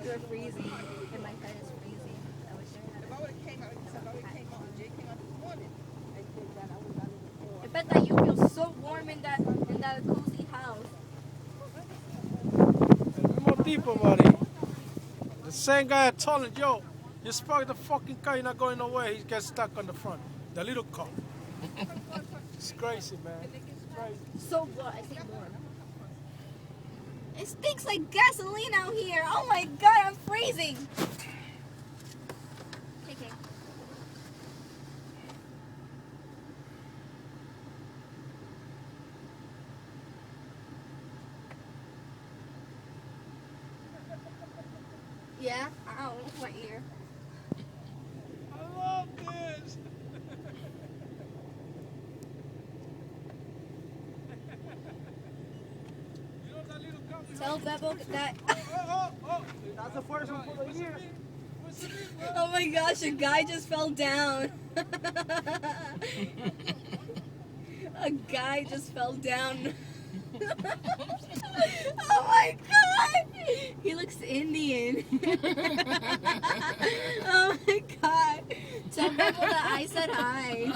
You're freezing, and my head is freezing. I wish I had If I would have came out, Jay came out this morning. I bet that you feel so warm in that cozy house. More deeper, buddy. The same guy that told him, yo, you spark the fucking car, you're not going nowhere. He gets stuck on the front. The little car. It's crazy, man. It's crazy. So what? I say warm. It stinks like gasoline out here. Oh my god, I'm freezing. Okay. Yeah? Ow, my ear. I love this. You know that little car? Tell Bebo that. Oh. That's the first one for the year. Oh my gosh, a guy just fell down. A guy just fell down. Oh my god! He looks Indian. Oh my god. Tell people that I said hi.